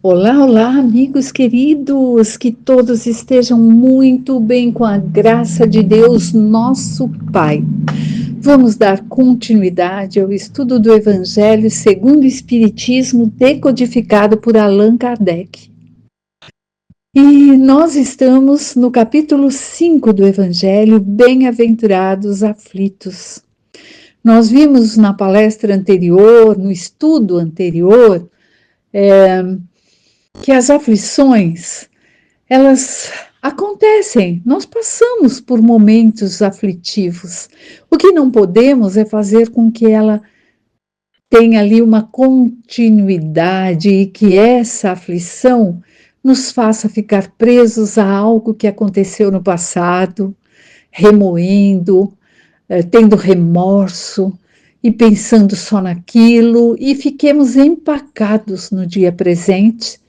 Olá, olá, amigos queridos, que todos estejam muito bem com a graça de Deus, nosso Pai. Vamos dar continuidade ao estudo do Evangelho segundo o Espiritismo, decodificado por Allan Kardec. E nós estamos no capítulo 5 do Evangelho, Bem-aventurados aflitos. Nós vimos na palestra anterior, no estudo anterior, que as aflições, elas acontecem, nós passamos por momentos aflitivos. O que não podemos é fazer com que ela tenha ali uma continuidade e que essa aflição nos faça ficar presos a algo que aconteceu no passado, remoendo, tendo remorso e pensando só naquilo, e fiquemos empacados no dia presente,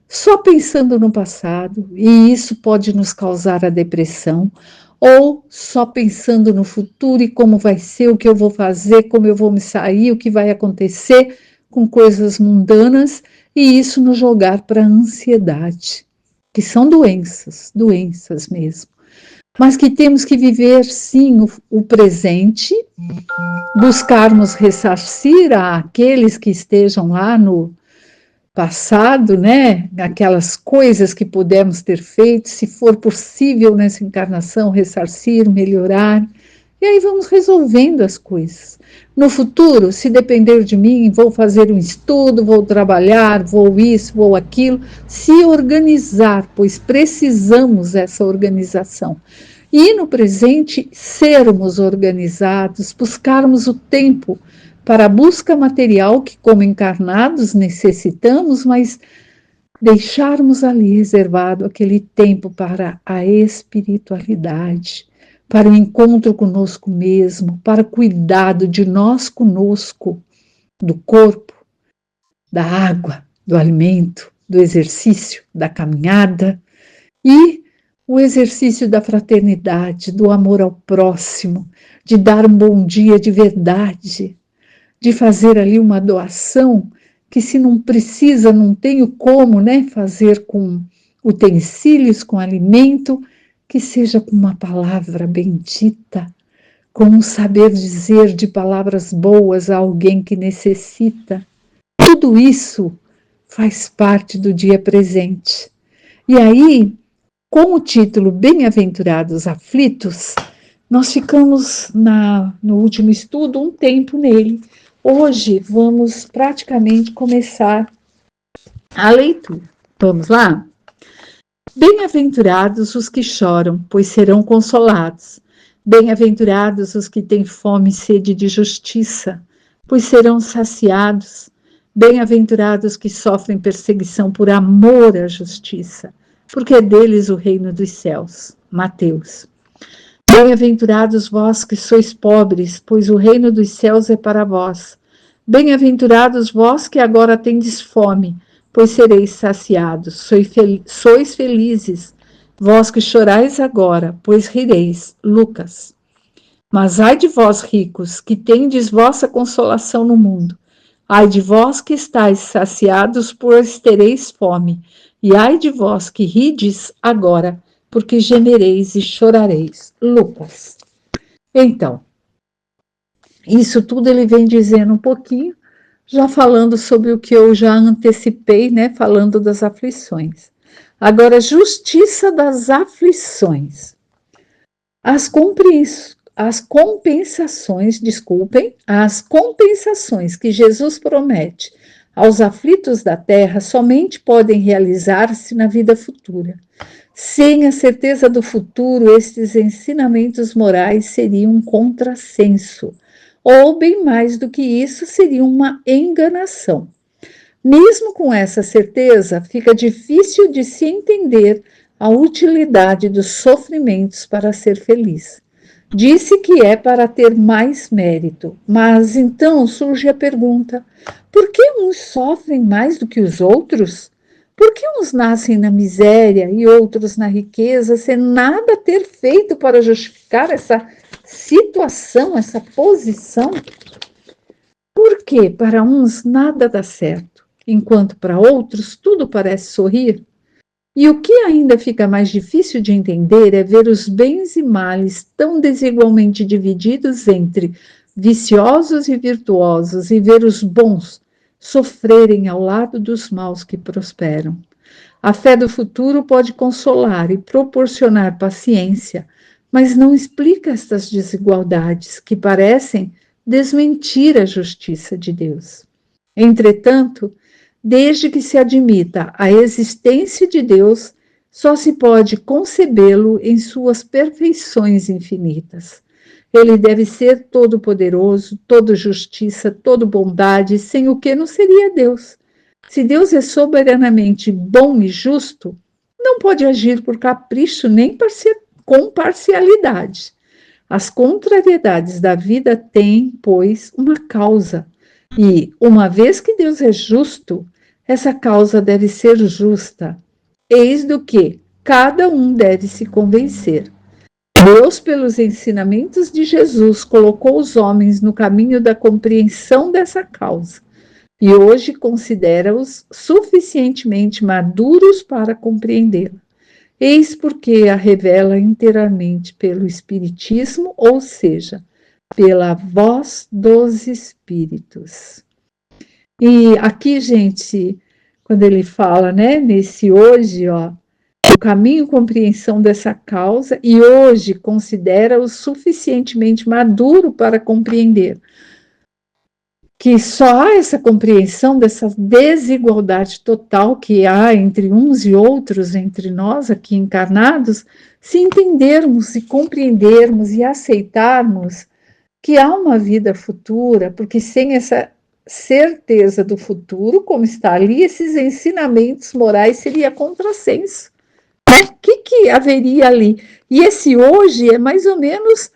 só pensando no passado, e isso pode nos causar a depressão, ou só pensando no futuro e como vai ser, o que eu vou fazer, como eu vou me sair, o que vai acontecer com coisas mundanas, e isso nos jogar para a ansiedade, que são doenças mesmo. Mas que temos que viver, sim, o presente, buscarmos ressarcir àqueles que estejam lá no passado, né? Aquelas coisas que pudemos ter feito, se for possível nessa encarnação, ressarcir, melhorar. E aí vamos resolvendo as coisas. No futuro, se depender de mim, vou fazer um estudo, vou trabalhar, vou isso, vou aquilo, se organizar, pois precisamos dessa organização. E no presente, sermos organizados, buscarmos o tempo para a busca material que, como encarnados, necessitamos, mas deixarmos ali reservado aquele tempo para a espiritualidade, para o encontro conosco mesmo, para o cuidado de nós conosco, do corpo, da água, do alimento, do exercício, da caminhada e o exercício da fraternidade, do amor ao próximo, de dar um bom dia de verdade, de fazer ali uma doação, que se não precisa, não tenho como, né, fazer com utensílios, com alimento, que seja com uma palavra bendita, com um saber dizer de palavras boas a alguém que necessita. Tudo isso faz parte do dia presente. E aí, com o título Bem-aventurados aflitos, nós ficamos no último estudo um tempo nele. Hoje vamos praticamente começar a leitura. Vamos lá? Bem-aventurados os que choram, pois serão consolados. Bem-aventurados os que têm fome e sede de justiça, pois serão saciados. Bem-aventurados que sofrem perseguição por amor à justiça, porque é deles o reino dos céus. Mateus. Bem-aventurados vós que sois pobres, pois o reino dos céus é para vós. Bem-aventurados vós que agora tendes fome, pois sereis saciados. Sois felizes, vós que chorais agora, pois rireis. Lucas. Mas ai de vós, ricos, que tendes vossa consolação no mundo. Ai de vós que estáis saciados, pois tereis fome. E ai de vós que rides agora, porque gemereis e chorareis. Lucas. Então, isso tudo ele vem dizendo um pouquinho, já falando sobre o que eu já antecipei, né, falando das aflições. Agora, justiça das aflições. As compensações que Jesus promete aos aflitos da terra somente podem realizar-se na vida futura. Sem a certeza do futuro, estes ensinamentos morais seriam um contrassenso, ou, bem mais do que isso, seria uma enganação. Mesmo com essa certeza, fica difícil de se entender a utilidade dos sofrimentos para ser feliz. Disse que é para ter mais mérito, mas então surge a pergunta: por que uns sofrem mais do que os outros? Por que uns nascem na miséria e outros na riqueza, sem nada ter feito para justificar essa situação, essa posição? Por que para uns nada dá certo enquanto para outros tudo parece sorrir? E o que ainda fica mais difícil de entender é ver os bens e males tão desigualmente divididos entre viciosos e virtuosos, e ver os bons sofrerem ao lado dos maus que prosperam. A fé do futuro pode consolar e proporcionar paciência, mas não explica estas desigualdades que parecem desmentir a justiça de Deus. Entretanto, desde que se admita a existência de Deus, só se pode concebê-lo em suas perfeições infinitas. Ele deve ser todo-poderoso, todo justiça, todo bondade, sem o que não seria Deus. Se Deus é soberanamente bom e justo, não pode agir por capricho nem com parcialidade. As contrariedades da vida têm, pois, uma causa. E, uma vez que Deus é justo, essa causa deve ser justa. Eis do que cada um deve se convencer. Deus, pelos ensinamentos de Jesus, colocou os homens no caminho da compreensão dessa causa e hoje considera-os suficientemente maduros para compreendê-la. Eis porque a revela inteiramente pelo Espiritismo, ou seja, pela voz dos Espíritos. E aqui, gente, quando ele fala, né, nesse hoje, ó, o caminho e compreensão dessa causa, e hoje considera-o suficientemente maduro para compreender que só há essa compreensão dessa desigualdade total que há entre uns e outros, entre nós aqui encarnados, se entendermos e compreendermos e aceitarmos que há uma vida futura, porque sem essa certeza do futuro, como está ali, esses ensinamentos morais seria contrassenso. O que haveria ali? E esse hoje é mais ou menos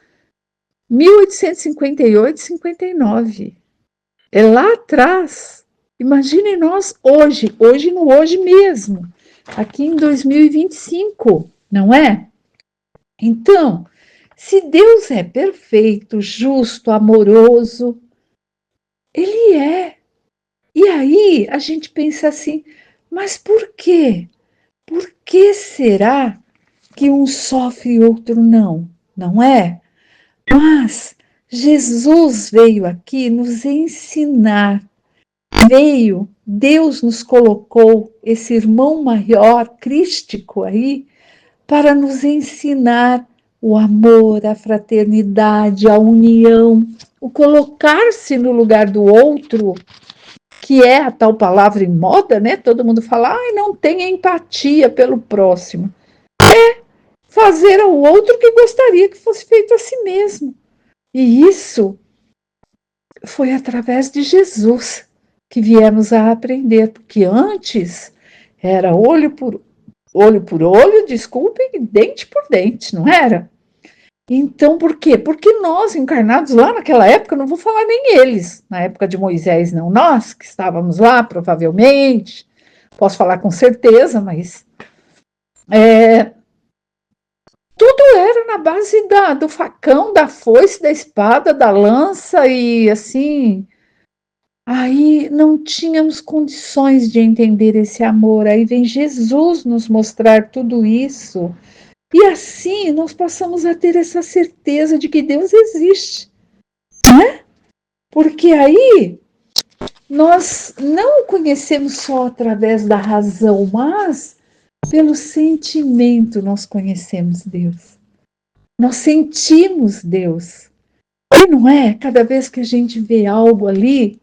1858, 59. É lá atrás. Imagine nós hoje no hoje mesmo, aqui em 2025, não é? Então, se Deus é perfeito, justo, amoroso, Ele é. E aí a gente pensa assim, mas por quê? Por que será que um sofre e outro não? Não é? Mas Jesus veio aqui nos ensinar. Deus nos colocou esse irmão maior, crístico aí, para nos ensinar o amor, a fraternidade, a união, o colocar-se no lugar do outro, que é a tal palavra em moda, né? Todo mundo fala, não tem empatia pelo próximo. É fazer ao outro o que gostaria que fosse feito a si mesmo. E isso foi através de Jesus que viemos a aprender, porque antes era olho por olho, desculpem, dente por dente, não era? Então, por quê? Porque nós, encarnados lá naquela época, não vou falar nem eles, na época de Moisés, não, nós que estávamos lá, provavelmente, posso falar com certeza, mas tudo era na base do facão, da foice, da espada, da lança, e assim, aí não tínhamos condições de entender esse amor. Aí vem Jesus nos mostrar tudo isso. E assim nós passamos a ter essa certeza de que Deus existe. Né? Porque aí nós não o conhecemos só através da razão, mas pelo sentimento nós conhecemos Deus. Nós sentimos Deus. E não é? Cada vez que a gente vê algo ali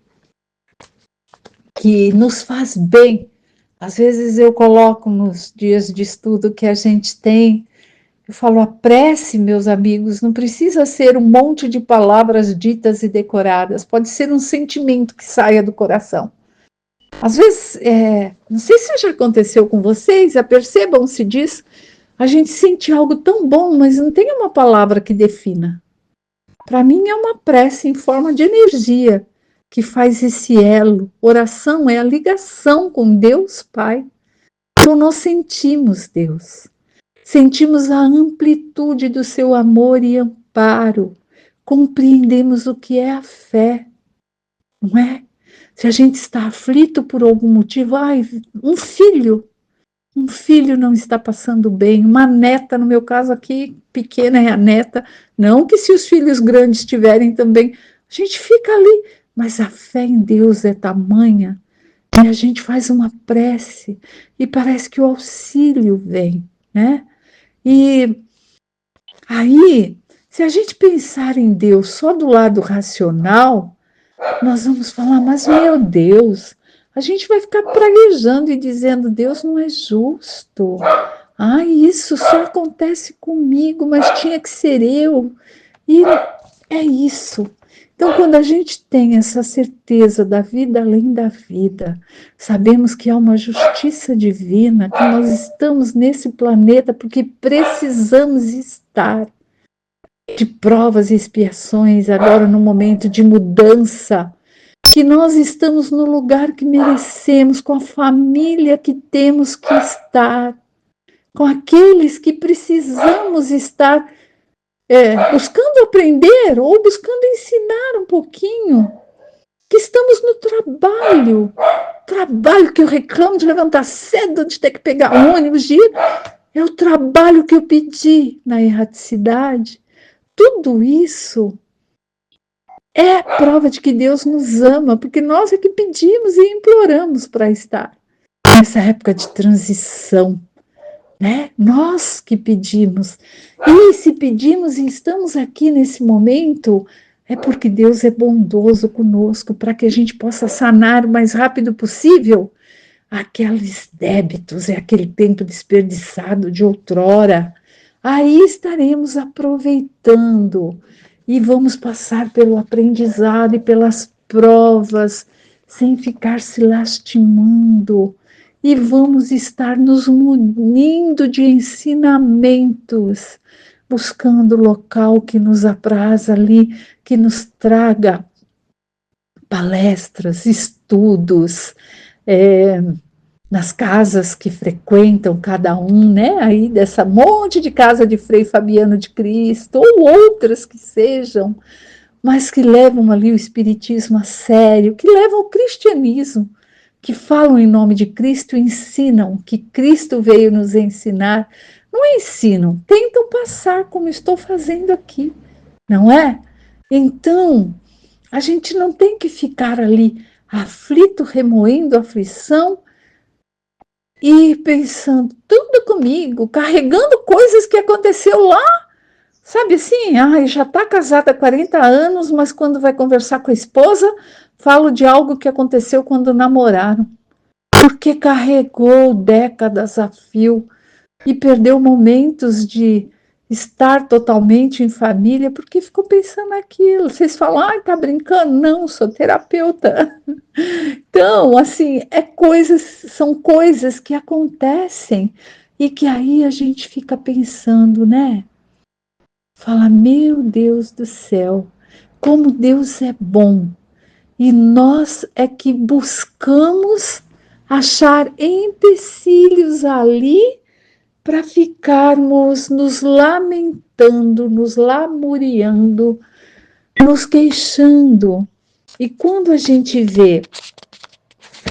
que nos faz bem. Às vezes eu coloco nos dias de estudo que a gente tem, eu falo, a prece, meus amigos, não precisa ser um monte de palavras ditas e decoradas, pode ser um sentimento que saia do coração. Às vezes, não sei se já aconteceu com vocês, apercebam-se disso, a gente sente algo tão bom, mas não tem uma palavra que defina. Para mim é uma prece em forma de energia, que faz esse elo. Oração é a ligação com Deus Pai. Então nós sentimos Deus. Sentimos a amplitude do seu amor e amparo. Compreendemos o que é a fé. Não é? Se a gente está aflito por algum motivo, um filho não está passando bem, uma neta, no meu caso aqui, pequena é a neta, não que se os filhos grandes tiverem também, a gente fica ali, mas a fé em Deus é tamanha, e a gente faz uma prece, e parece que o auxílio vem, né? E aí, se a gente pensar em Deus só do lado racional, nós vamos falar, mas meu Deus, a gente vai ficar praguejando e dizendo, Deus não é justo. Isso só acontece comigo, mas tinha que ser eu. E é isso. Então, quando a gente tem essa certeza da vida além da vida, sabemos que há uma justiça divina, que nós estamos nesse planeta porque precisamos estar de provas e expiações, agora no momento de mudança, que nós estamos no lugar que merecemos, com a família que temos que estar, com aqueles que precisamos estar buscando aprender ou buscando ensinar um pouquinho, que estamos no trabalho que eu reclamo de levantar cedo, de ter que pegar ônibus, é o trabalho que eu pedi na erraticidade. Tudo isso é prova de que Deus nos ama, porque nós é que pedimos e imploramos para estar nessa época de transição, né? Nós que pedimos. E se pedimos e estamos aqui nesse momento, é porque Deus é bondoso conosco, para que a gente possa sanar o mais rápido possível aqueles débitos, aquele tempo desperdiçado de outrora. Aí estaremos aproveitando e vamos passar pelo aprendizado e pelas provas, sem ficar se lastimando, e vamos estar nos munindo de ensinamentos, buscando o local que nos apraza ali, que nos traga palestras, estudos, nas casas que frequentam cada um, né? Aí dessa monte de casa de Frei Fabiano de Cristo, ou outras que sejam, mas que levam ali o espiritismo a sério, que levam o cristianismo, que falam em nome de Cristo, ensinam que Cristo veio nos ensinar. Não ensinam, tentam passar como estou fazendo aqui, não é? Então, a gente não tem que ficar ali aflito, remoendo a aflição, e pensando tudo comigo, carregando coisas que aconteceu lá, sabe assim, já está casada há 40 anos, mas quando vai conversar com a esposa, falo de algo que aconteceu quando namoraram, porque carregou décadas a fio e perdeu momentos de estar totalmente em família, porque ficou pensando naquilo. Vocês falam, tá brincando? Não, sou terapeuta. Então, assim, são coisas que acontecem e que aí a gente fica pensando, né? Fala, meu Deus do céu, como Deus é bom. E nós é que buscamos achar empecilhos ali para ficarmos nos lamentando, nos lamuriando, nos queixando. E quando a gente vê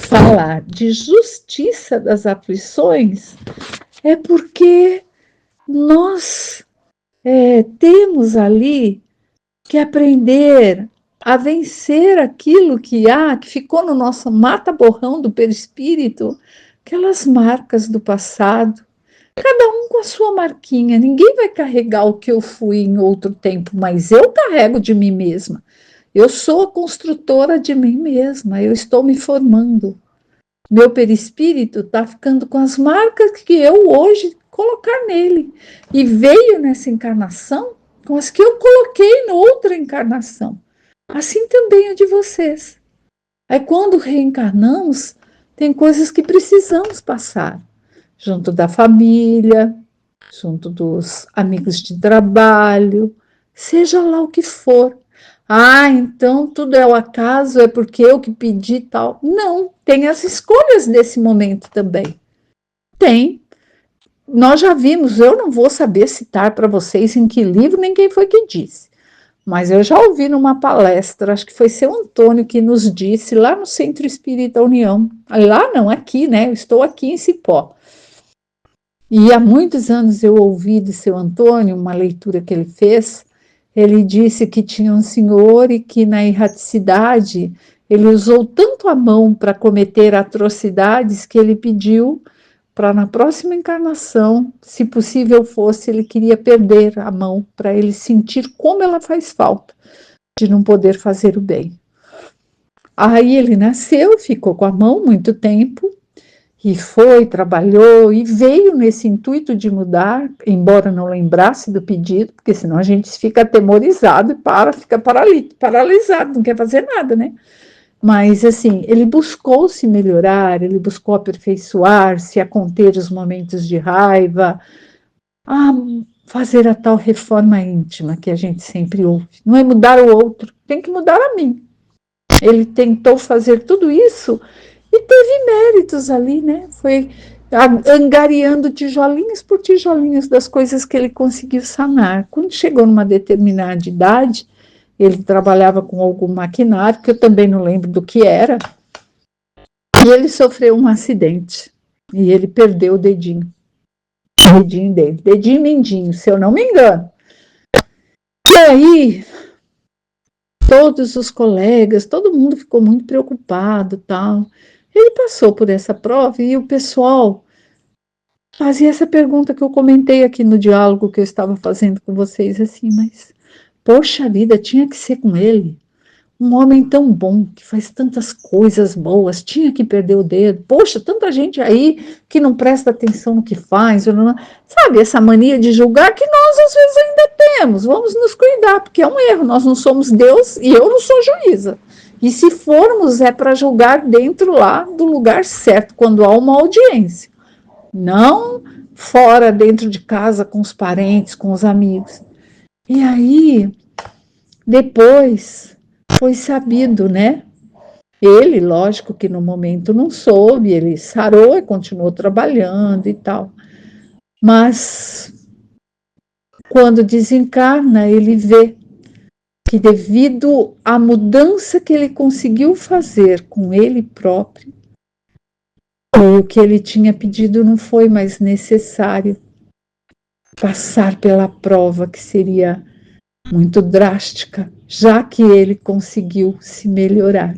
falar de justiça das aflições, é porque nós temos ali que aprender a vencer aquilo que ficou no nosso mata-borrão do perispírito, aquelas marcas do passado, cada um com a sua marquinha. Ninguém vai carregar o que eu fui em outro tempo, mas eu carrego de mim mesma. Eu sou a construtora de mim mesma, eu estou me formando. Meu perispírito está ficando com as marcas que eu hoje colocar nele. E veio nessa encarnação com as que eu coloquei na outra encarnação. Assim também é de vocês. Aí quando reencarnamos, tem coisas que precisamos passar. Junto da família, junto dos amigos de trabalho, seja lá o que for. Então tudo é o acaso, é porque eu que pedi tal. Não, tem as escolhas desse momento também. Tem. Nós já vimos, eu não vou saber citar para vocês em que livro, nem quem foi que disse. mas eu já ouvi numa palestra, acho que foi seu Antônio que nos disse, lá no Centro Espírita União, lá não, aqui, né, eu estou aqui em Cipó, e há muitos anos eu ouvi de seu Antônio, uma leitura que ele fez, ele disse que tinha um senhor e que na erraticidade ele usou tanto a mão para cometer atrocidades que ele pediu para na próxima encarnação, se possível fosse, ele queria perder a mão para ele sentir como ela faz falta de não poder fazer o bem. Aí ele nasceu, ficou com a mão muito tempo, e foi, trabalhou e veio nesse intuito de mudar, embora não lembrasse do pedido, porque senão a gente fica atemorizado e fica paralisado, não quer fazer nada, né? Mas, assim, ele buscou se melhorar, ele buscou aperfeiçoar-se, a conter os momentos de raiva, a fazer a tal reforma íntima que a gente sempre ouve. Não é mudar o outro, tem que mudar a mim. Ele tentou fazer tudo isso e teve méritos ali, né? Foi angariando tijolinhos por tijolinhos das coisas que ele conseguiu sanar. Quando chegou numa determinada idade, ele trabalhava com algum maquinário, que eu também não lembro do que era, e ele sofreu um acidente. E ele perdeu o dedinho dele, dedinho mindinho, se eu não me engano. E aí, todos os colegas, todo mundo ficou muito preocupado, tal. Ele passou por essa prova e o pessoal fazia essa pergunta que eu comentei aqui no diálogo que eu estava fazendo com vocês, assim, mas, poxa vida, tinha que ser com ele. Um homem tão bom, que faz tantas coisas boas, tinha que perder o dedo. Poxa, tanta gente aí que não presta atenção no que faz. Não, sabe, essa mania de julgar que nós às vezes ainda temos. Vamos nos cuidar, porque é um erro. Nós não somos Deus e eu não sou juíza. E se formos, é para julgar dentro lá do lugar certo, quando há uma audiência. Não fora, dentro de casa, com os parentes, com os amigos. E aí, depois foi sabido, né? Ele, lógico que no momento não soube, ele sarou e continuou trabalhando e tal. Mas quando desencarna, ele vê que devido à mudança que ele conseguiu fazer com ele próprio, o que ele tinha pedido não foi mais necessário passar pela prova que seria muito drástica, já que ele conseguiu se melhorar.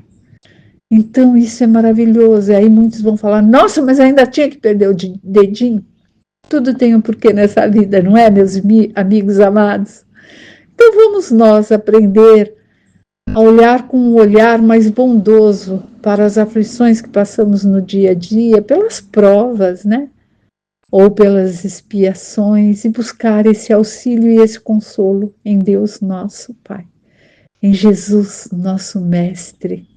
Então, isso é maravilhoso. E aí muitos vão falar, nossa, mas ainda tinha que perder o dedinho. Tudo tem um porquê nessa vida, não é, meus amigos amados? Então, vamos nós aprender a olhar com um olhar mais bondoso para as aflições que passamos no dia a dia, pelas provas, né? Ou pelas expiações, e buscar esse auxílio e esse consolo em Deus, nosso Pai, em Jesus, nosso Mestre,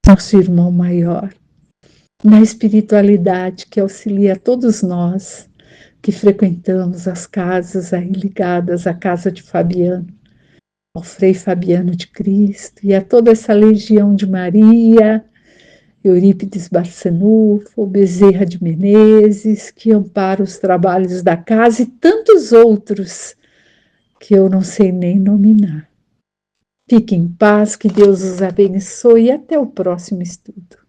nosso irmão maior, na espiritualidade que auxilia todos nós que frequentamos as casas aí ligadas à casa de Fabiano, ao Frei Fabiano de Cristo e a toda essa legião de Maria, Eurípides Barçanufo, Bezerra de Menezes, que ampara os trabalhos da casa e tantos outros que eu não sei nem nominar. Fique em paz, que Deus os abençoe e até o próximo estudo.